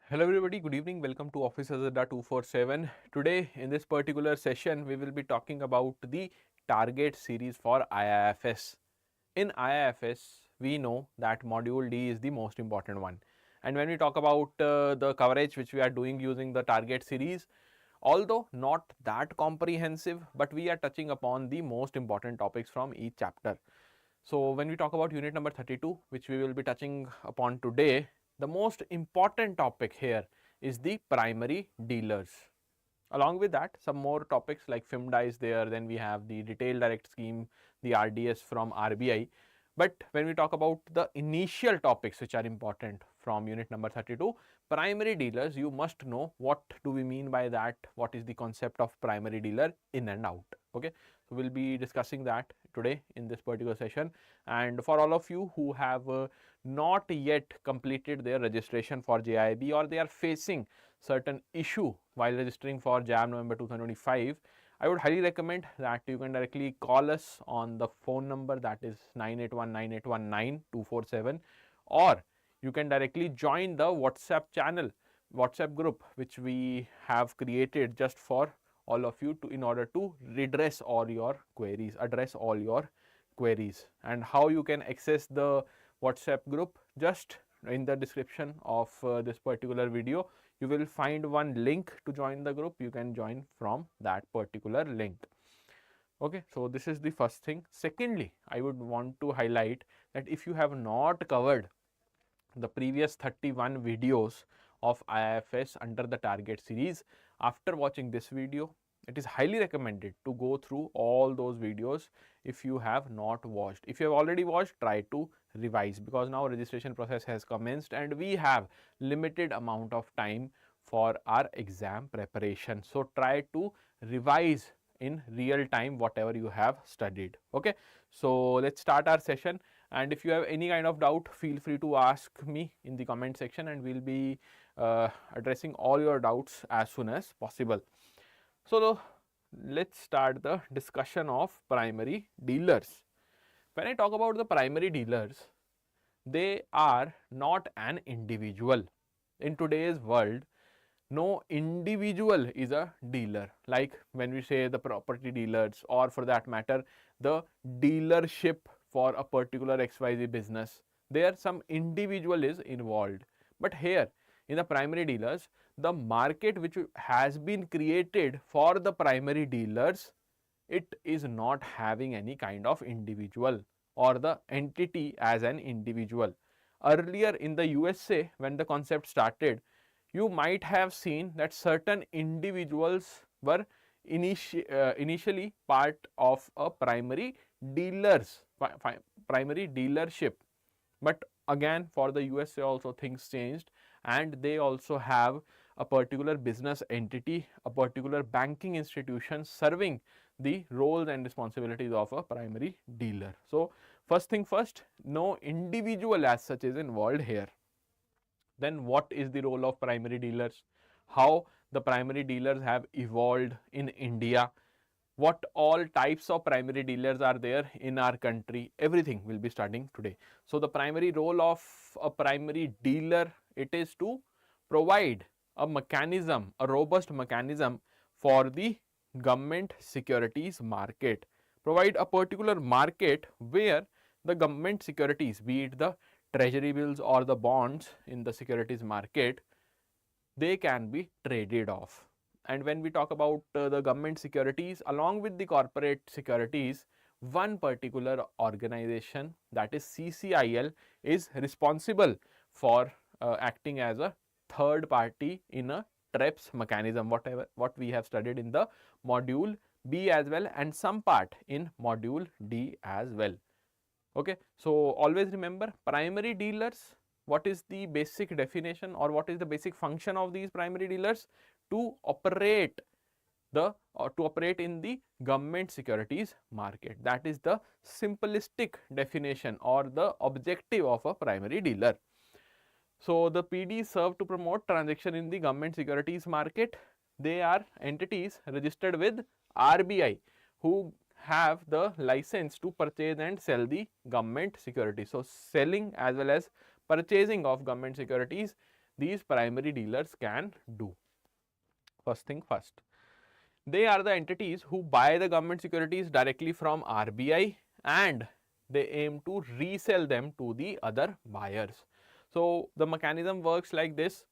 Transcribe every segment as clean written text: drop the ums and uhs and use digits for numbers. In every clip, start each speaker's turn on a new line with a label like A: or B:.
A: Hello everybody, good evening. Welcome to Office Azada 247. Today in this particular session, we will be talking about the target series for IIFS. In IIFS, we know that module D is the most important one. And when we talk about the coverage which we are doing using the target series, although not that comprehensive, but we are touching upon the most important topics from each chapter. So when we talk about unit number 32, which we will be touching upon today, the most important topic here is the primary dealers. Along with that, some more topics like FIMDA is there, then we have the retail direct scheme, the RDS from RBI. But when we talk about the initial topics which are important from unit number 32, primary dealers, you must know what do we mean by that, what is the concept of primary dealer in and out. Okay, so we'll be discussing that today in this particular session. And for all of you who have not yet completed their registration for JAIIB, or they are facing certain issue while registering for JAM November 2025, I would highly recommend that you can directly call us on the phone number, that is 9819819 or you can directly join the WhatsApp group which we have created just for all of you to in order to address all your queries. And how you can access the WhatsApp group, just in the description of this particular video you will find one link to join the group. You can join from that particular link. Okay, so this is the first thing. Secondly, I would want to highlight that if you have not covered the previous 31 videos of IFS under the target series, after watching this video, it is highly recommended to go through all those videos if you have not watched. If you have already watched, try to revise, because now registration process has commenced and we have limited amount of time for our exam preparation. So try to revise in real time whatever you have studied. Okay, so let's start our session. And if you have any kind of doubt, feel free to ask me in the comment section and we'll be addressing all your doubts as soon as possible. So let's start the discussion of primary dealers. When I talk about the primary dealers, they are not an individual. In today's world, no individual is a dealer. Like when we say the property dealers, or for that matter the dealership for a particular XYZ business, there some individual is involved. But here in the primary dealers, the market which has been created for the primary dealers, it is not having any kind of individual or the entity as an individual. Earlier in the USA, when the concept started, you might have seen that certain individuals were initially part of a primary dealership. But again, for the USA also things changed, and they also have a particular business entity, a particular banking institution serving the roles and responsibilities of a primary dealer. So first thing first, no individual as such is involved here. Then what is the role of primary dealers? How the primary dealers have evolved in India? What all types of primary dealers are there in our country? Everything will be starting today. So the primary role of a primary dealer, it is to provide a mechanism, a robust mechanism for the government securities market. Provide a particular market where the government securities, be it the treasury bills or the bonds in the securities market, they can be traded off. And when we talk about the government securities along with the corporate securities, one particular organization, that is CCIL, is responsible for acting as a third party in a TREPS mechanism, what we have studied in the module B as well, and some part in module D as well. Okay, so always remember primary dealers. What is the basic definition or what is the basic function of these primary dealers? To operate in the government securities market. That is the simplistic definition or the objective of a primary dealer. So the PD serve to promote transaction in the government securities market. They are entities registered with RBI who have the license to purchase and sell the government securities. So selling as well as purchasing of government securities, these primary dealers can do. First thing first, they are the entities who buy the government securities directly from RBI and they aim to resell them to the other buyers. So the mechanism works like this.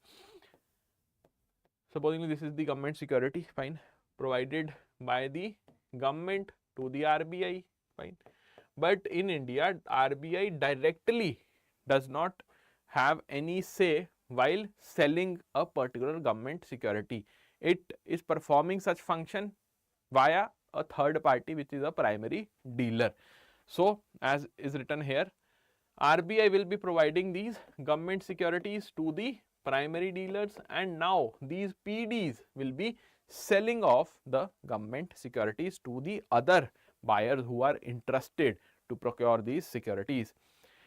A: Supposing this is the government security, fine, provided by the government to the RBI, fine. But in India, RBI directly does not have any say while selling a particular government security. It is performing such function via a third party, which is a primary dealer. So as is written here, RBI will be providing these government securities to the primary dealers, and now these PDs will be selling off the government securities to the other buyers who are interested to procure these securities.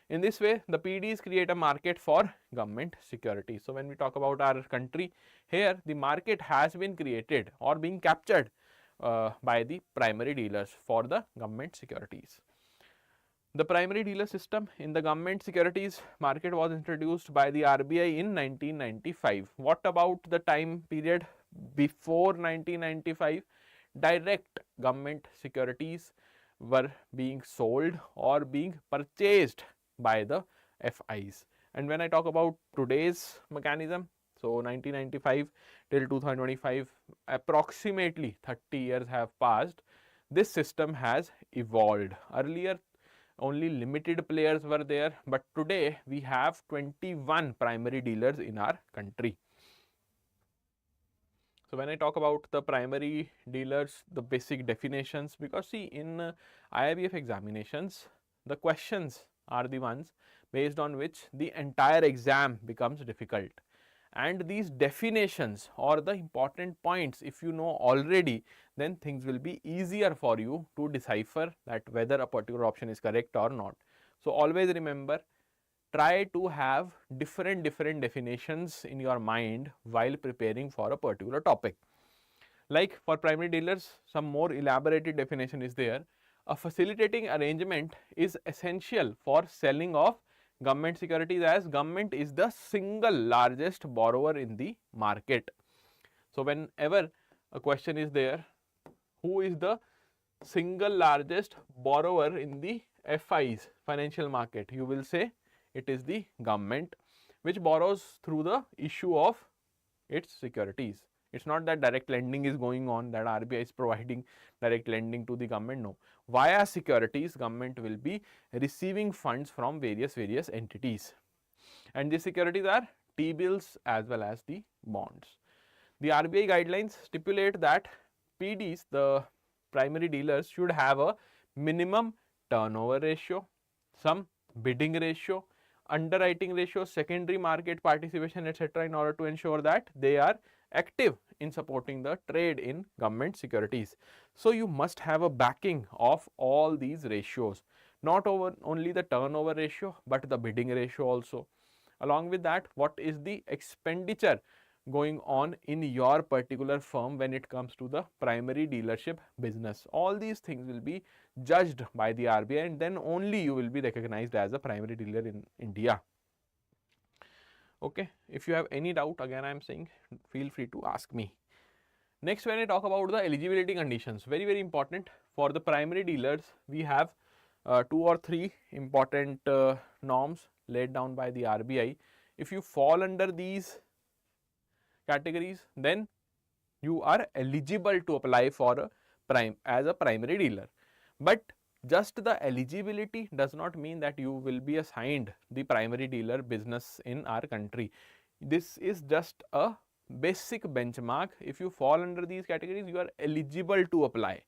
A: In this way, the PDs create a market for government securities. So when we talk about our country, here the market has been created or being captured by the primary dealers for the government securities. The primary dealer system in the government securities market was introduced by the RBI in 1995. What about the time period before 1995? Direct government securities were being sold or being purchased by the FIs. And when I talk about today's mechanism, so 1995 till 2025, approximately 30 years have passed. This system has evolved. Earlier, only limited players were there, but today we have 21 primary dealers in our country. So when I talk about the primary dealers, the basic definitions, because see in IIBF examinations, the questions are the ones based on which the entire exam becomes difficult. And these definitions or the important points, if you know already, then things will be easier for you to decipher that whether a particular option is correct or not. So always remember, try to have different definitions in your mind while preparing for a particular topic. Like for primary dealers, some more elaborated definition is there. A facilitating arrangement is essential for selling of government securities, as government is the single largest borrower in the market. So whenever a question is there, who is the single largest borrower in the FIs, financial market, you will say it is the government, which borrows through the issue of its securities. It's not that direct lending is going on, that RBI is providing direct lending to the government. No, via securities, government will be receiving funds from various entities, and these securities are T-bills as well as the bonds. The RBI guidelines stipulate that PDs, the primary dealers, should have a minimum turnover ratio, some bidding ratio, underwriting ratio, secondary market participation, etc., in order to ensure that they are active in supporting the trade in government securities. So you must have a backing of all these ratios, not only the turnover ratio but the bidding ratio also. Along with that, what is the expenditure going on in your particular firm when it comes to the primary dealership business. All these things will be judged by the RBI, and then only you will be recognized as a primary dealer in India. Okay, if you have any doubt, again I am saying, feel free to ask me. Next, when I talk about the eligibility conditions, very important for the primary dealers, we have 2 or 3 important norms laid down by the RBI. If you fall under these categories, then you are eligible to apply for as a primary dealer. But just the eligibility does not mean that you will be assigned the primary dealer business in our country. This is just a basic benchmark. If you fall under these categories, you are eligible to apply.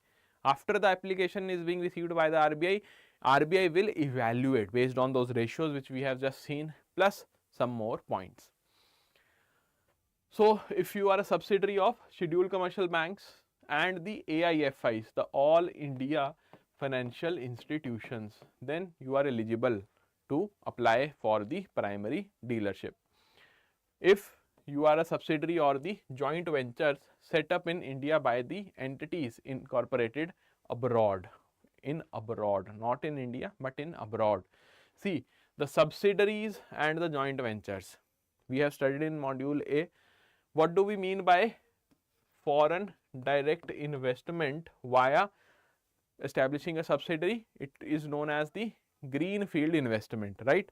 A: After the application is being received by the RBI, RBI will evaluate based on those ratios which we have just seen, plus some more points. So if you are a subsidiary of scheduled commercial banks and the AIFIs, the All India Financial Institutions, then you are eligible to apply for the primary dealership. If you are a subsidiary or the joint ventures set up in India by the entities incorporated abroad, not in India but in abroad. See, the subsidiaries and the joint ventures. We have studied in module A. What do we mean by foreign direct investment via establishing a subsidiary? It is known as the greenfield investment, right?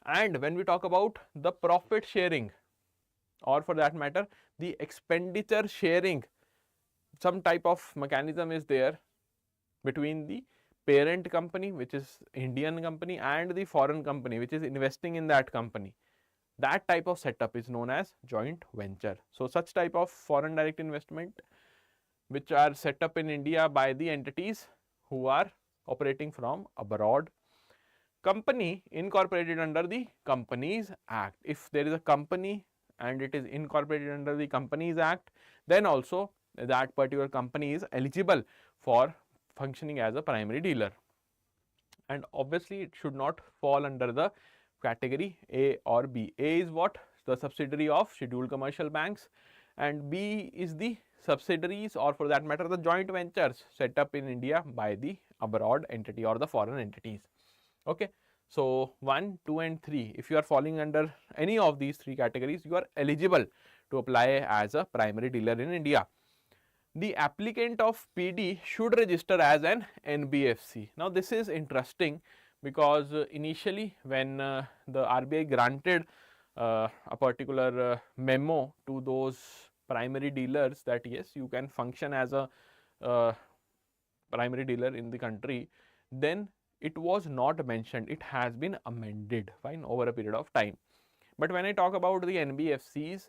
A: And when we talk about the profit sharing, or for that matter the expenditure sharing, some type of mechanism is there between the parent company, which is Indian company, and the foreign company which is investing in that company. That type of setup is known as joint venture. So such type of foreign direct investment which are set up in India by the entities who are operating from abroad. Company incorporated under the Companies Act. If there is a company and it is incorporated under the Companies Act, then also that particular company is eligible for functioning as a primary dealer. And obviously it should not fall under the category A or B. A is what? The subsidiary of scheduled commercial banks, and B is the subsidiaries, or for that matter the joint ventures set up in India by the abroad entity or the foreign entities. Okay. So 1, 2 and 3, if you are falling under any of these 3 categories, you are eligible to apply as a primary dealer in India. The applicant of PD should register as an NBFC. Now this is interesting because initially when the RBI granted a particular memo to those primary dealers that yes, you can function as a primary dealer in the country, then it was not mentioned. It has been amended, fine, over a period of time. But when I talk about the NBFCs,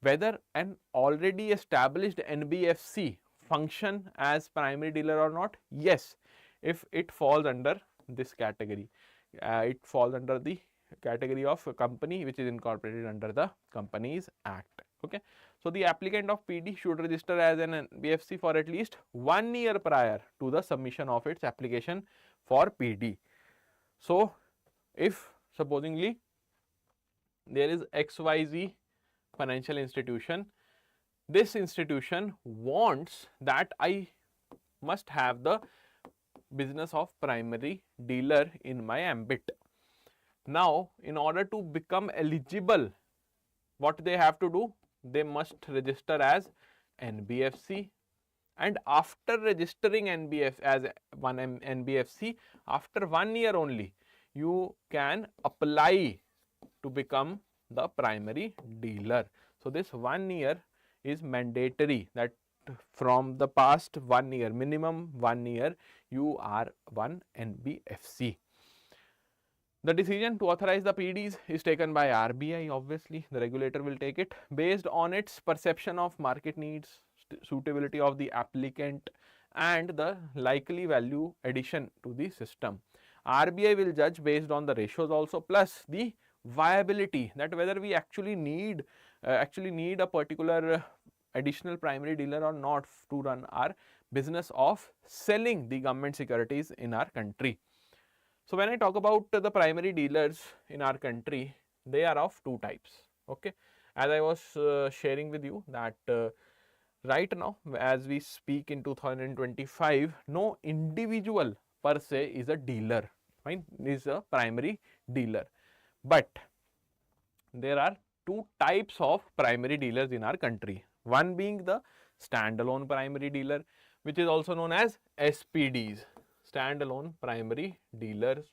A: whether an already established NBFC function as primary dealer or not, yes, if it falls under this category, it falls under the category of a company which is incorporated under the Companies Act. Okay. So the applicant of PD should register as an NBFC for at least 1 year prior to the submission of its application for PD. So if supposingly there is XYZ financial institution, this institution wants that I must have the business of primary dealer in my ambit. Now in order to become eligible, what they have to do? They must register as NBFC, and after registering as one NBFC, after 1 year only you can apply to become the primary dealer. So this 1 year is mandatory, that from the past 1 year, minimum 1 year, you are one NBFC. The decision to authorize the PDs is taken by RBI. Obviously the regulator will take it based on its perception of market needs, suitability of the applicant, and the likely value addition to the system. RBI will judge based on the ratios also, plus the viability, that whether we actually need a particular additional primary dealer or not to run our business of selling the government securities in our country. So when I talk about the primary dealers in our country, they are of 2 types. Okay. As I was sharing with you that right now as we speak in 2025, no individual per se is a dealer, fine, is a primary dealer. But there are 2 types of primary dealers in our country. One being the standalone primary dealer, which is also known as SPDs, standalone primary dealers.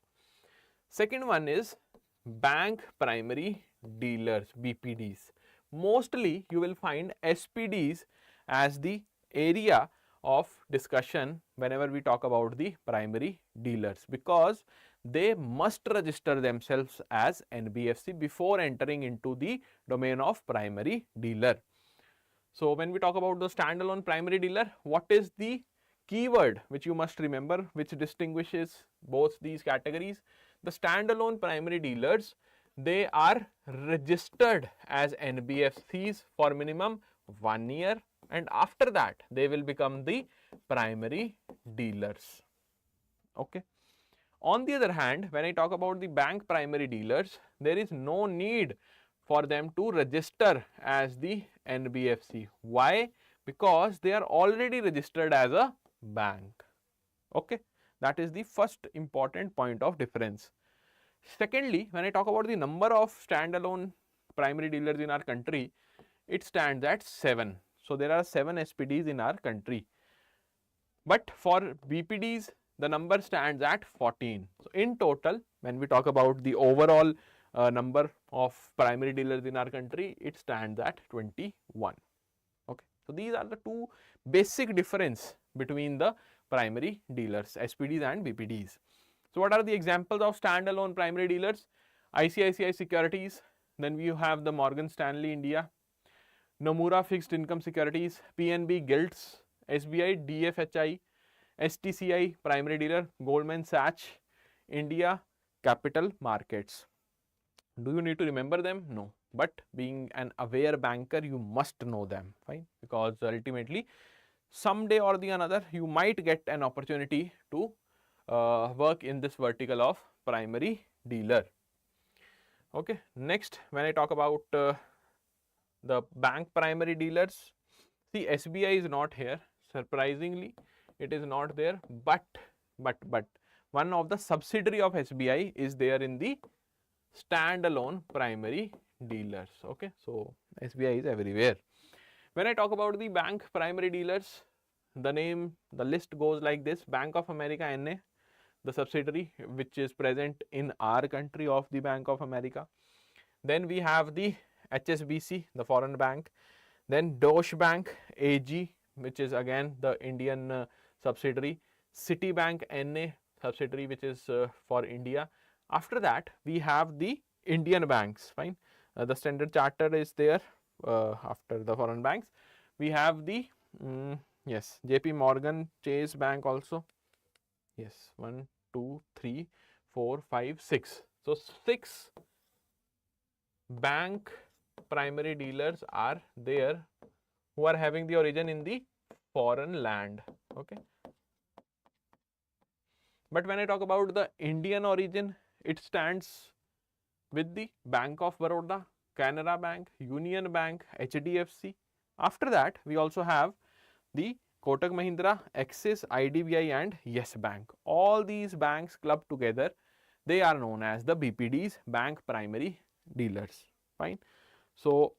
A: Second one is bank primary dealers, BPDs. Mostly you will find SPDs as the area of discussion whenever we talk about the primary dealers, because they must register themselves as NBFC before entering into the domain of primary dealer. So when we talk about the standalone primary dealer, what is the keyword which you must remember, which distinguishes both these categories? The standalone primary dealers, they are registered as NBFCs for minimum 1 year, and after that they will become the primary dealers. Okay. On the other hand, when I talk about the bank primary dealers, there is no need for them to register as the NBFC. Why? Because they are already registered as a bank. Okay. That is the first important point of difference. Secondly, when I talk about the number of standalone primary dealers in our country, it stands at 7. So there are 7 SPDs in our country. But for BPDs, the number stands at 14. So in total, when we talk about the overall number of primary dealers in our country, it stands at 21. Okay. So these are the two basic difference between the primary dealers, SPDs and BPDs. So what are the examples of standalone primary dealers? ICICI Securities, then we have the Morgan Stanley India, Nomura Fixed Income Securities, PNB Gilts, SBI DFHI, STCI primary dealer, Goldman Sachs, India Capital Markets. Do you need to remember them? No. But being an aware banker, you must know them, fine, because ultimately someday or the another you might get an opportunity to work in this vertical of primary dealer. Okay. Next, when I talk about the bank primary dealers, see, SBI is not here, surprisingly it is not there, but one of the subsidiary of SBI is there in the standalone primary dealers. Okay. So SBI is everywhere. When I talk about the bank primary dealers, the list goes like this: Bank of America NA, the subsidiary which is present in our country of the Bank of America. Then we have the HSBC, the foreign bank. Then Deutsche Bank AG, which is again the Indian subsidiary. Citibank NA, subsidiary which is for India. After that, we have the Indian banks, fine. The Standard Chartered is there after the foreign banks. We have the, yes, JP Morgan Chase Bank also. Yes, 1, 2, 3, 4, 5, 6. So 6 bank primary dealers are there who are having the origin in the foreign land. Okay. But when I talk about the Indian origin, it stands with the Bank of Baroda, Canara Bank, Union Bank, HDFC. After that, we also have the Kotak Mahindra, Axis, IDBI and Yes Bank. All these banks clubbed together, they are known as the BPDs, bank primary dealers, fine. So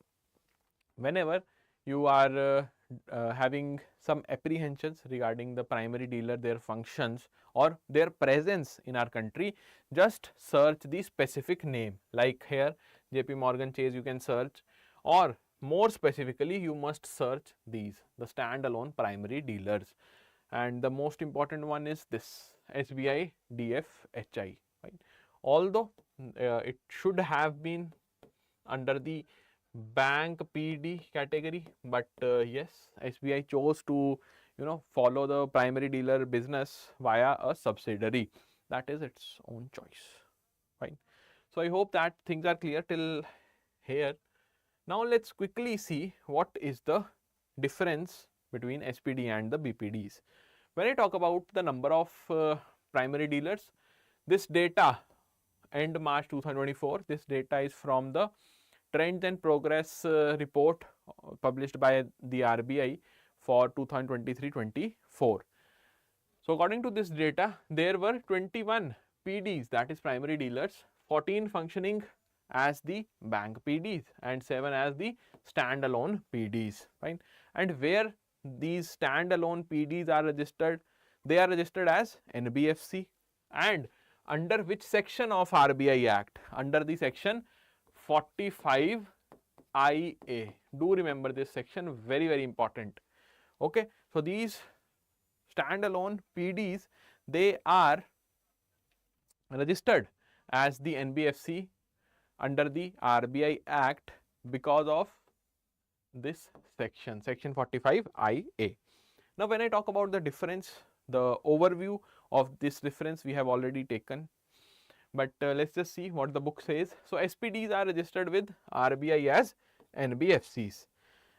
A: whenever you are having some apprehensions regarding the primary dealer, their functions or their presence in our country, just search the specific name, like here JP Morgan Chase you can search, or more specifically you must search these, the standalone primary dealers, and the most important one is this SBI DFHI, right? Although it should have been under the bank PD category, but yes, SBI chose to follow the primary dealer business via a subsidiary. That is its own choice, fine. So I hope that things are clear till here. Now let's quickly see what is the difference between SPD and the BPDs. When I talk about the number of primary dealers, this data end March 2024, this data is from the Trends and Progress report published by the RBI for 2023-24. So according to this data, there were 21 PDs, that is primary dealers, 14 functioning as the bank PDs and 7 as the standalone PDs, right? And where these standalone PDs are registered, they are registered as NBFC, and under which section of RBI Act? Under the section 45 IA. Do remember this section, very, very important. Okay. So these standalone PDs, they are registered as the NBFC under the RBI Act because of this section, section 45 IA. Now when I talk about the difference, the overview of this difference we have already taken, but let's just see what the book says. So SPDs are registered with RBI as NBFCs,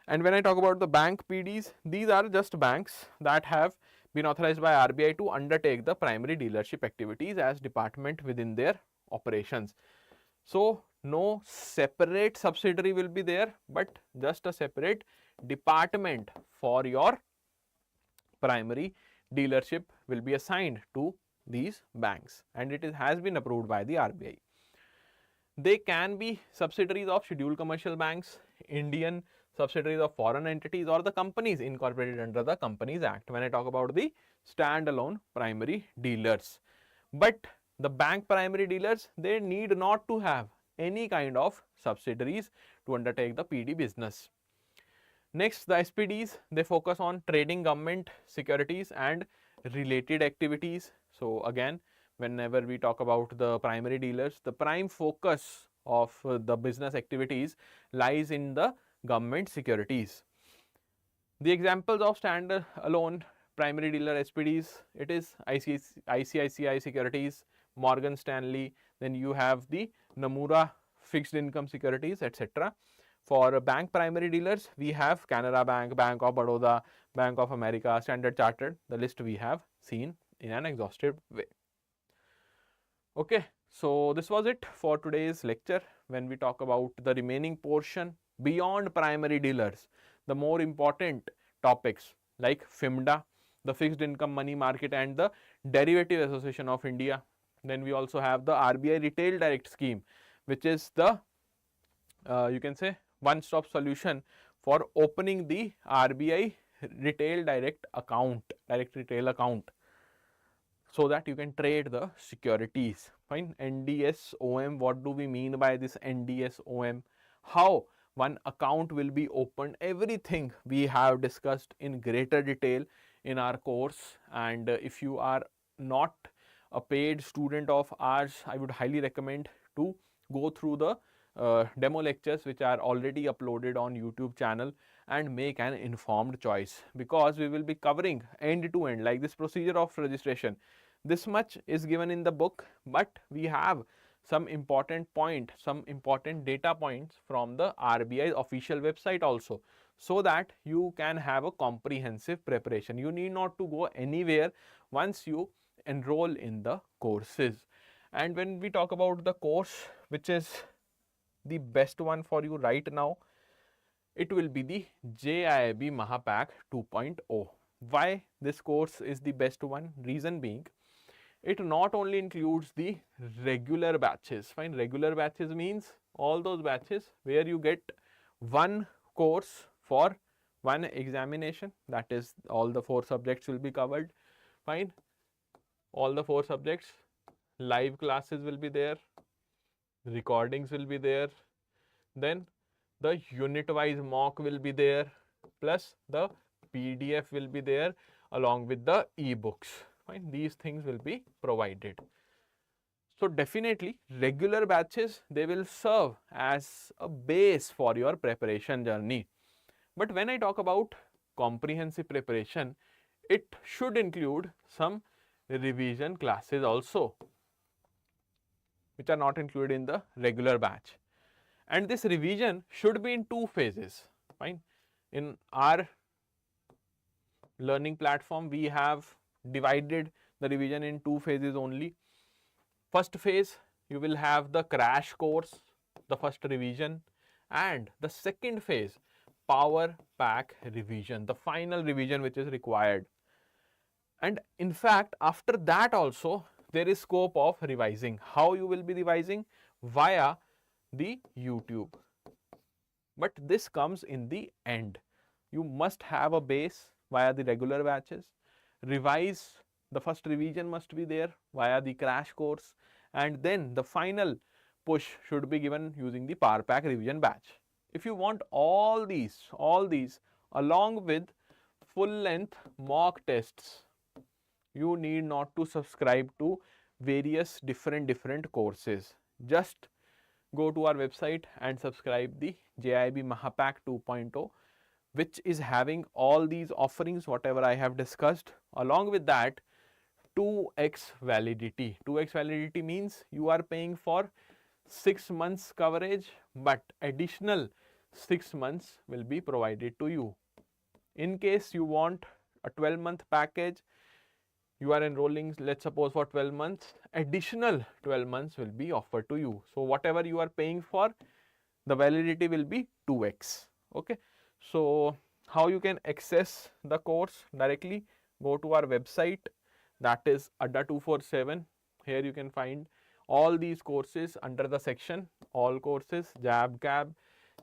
A: and when I talk about the bank PDs, these are just banks that have been authorized by RBI to undertake the primary dealership activities as department within their operations. So no separate subsidiary will be there, but just a separate department for your primary dealership will be assigned to these banks, and it has been approved by the RBI. They can be subsidiaries of scheduled commercial banks, Indian subsidiaries of foreign entities, or the companies incorporated under the Companies Act when I talk about the standalone primary dealers. But the bank primary dealers, they need not to have any kind of subsidiaries to undertake the PD business. Next, the SPDs, they focus on trading government securities and related activities. So again, whenever we talk about the primary dealers, the prime focus of the business activities lies in the government securities. The examples of standalone primary dealer SPDs, it is ICICI Securities, Morgan Stanley, then you have the Nomura fixed income securities, etc. For bank primary dealers, we have Canara Bank, Bank of Baroda, Bank of America, Standard Chartered. The list we have seen in an exhaustive way. Okay, so this was it for today's lecture. When we talk about the remaining portion beyond primary dealers, the more important topics like FIMDA, the Fixed Income Money Market and the Derivative Association of India. Then we also have the RBI Retail Direct Scheme, which is the you can say one-stop solution for opening the RBI retail direct account, direct retail account, so that you can trade the securities. Fine. NDSOM, what do we mean by this NDSOM? How one account will be opened, everything we have discussed in greater detail in our course. And if you are not a paid student of ours, I would highly recommend to go through the demo lectures which are already uploaded on YouTube channel and make an informed choice, because we will be covering end to end like this procedure of registration. This much is given in the book, but we have some important some important data points from the RBI official website also, so that you can have a comprehensive preparation. You need not to go anywhere once you enroll in the courses. And when we talk about the course which is the best one for you right now, it will be the JAIIB Mahapack 2.0. Why this course is the best one? Reason being, it not only includes the regular batches. Fine, regular batches means all those batches where you get one course for one examination, that is all the 4 subjects will be covered. Fine, all the 4 subjects, live classes will be there, recordings will be there, then the unit wise mock will be there, plus the PDF will be there along with the ebooks. Fine, these things will be provided. So definitely regular batches, they will serve as a base for your preparation journey. But when I talk about comprehensive preparation, it should include some revision classes also, which are not included in the regular batch. And this revision should be in 2 phases. Fine. In our learning platform, we have divided the revision in 2 phases only. First phase, you will have the crash course, the first revision, and the second phase, power pack revision, the final revision which is required. And in fact, after that also there is scope of revising. How you will be revising? Via the YouTube. But this comes in the end. You must have a base via the regular batches. Revise, the first revision must be there via the crash course, and then the final push should be given using the power pack revision batch. If you want all these along with full length mock tests, you need not to subscribe to various different courses. Just go to our website and subscribe the JAIIB Mahapack 2.0, which is having all these offerings whatever I have discussed. Along with that, 2x validity. 2x validity means you are paying for 6 months coverage, but additional 6 months will be provided to you. In case you want a 12-month package, you are enrolling, let's suppose, for 12 months, additional 12 months will be offered to you. So whatever you are paying for, the validity will be 2x. Okay. So how you can access the course directly? Go to our website, that is Adda 247. Here you can find all these courses under the section all courses JAIIB CAIIB,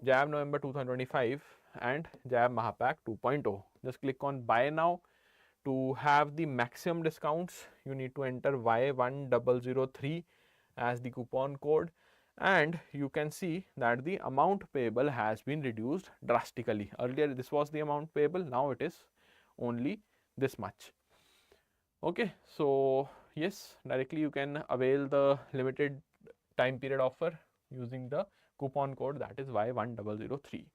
A: JAIIB November 2025 and JAIIB Mahapack 2.0. Just click on buy now. To have the maximum discounts, you need to enter Y1003 as the coupon code, and you can see that the amount payable has been reduced drastically. Earlier this was the amount payable, now it is only this much. Okay, so yes, directly you can avail the limited time period offer using the coupon code, that is Y1003.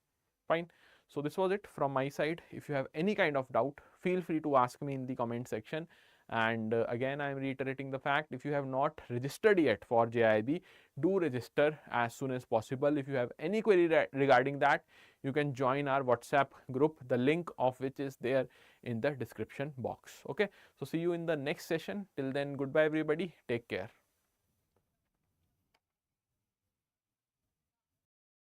A: Fine. So this was it from my side. If you have any kind of doubt, feel free to ask me in the comment section. And again, I am reiterating the fact, if you have not registered yet for JAIIB, do register as soon as possible. If you have any query regarding that, you can join our WhatsApp group, the link of which is there in the description box. Okay, so see you in the next session. Till then, goodbye everybody, take care.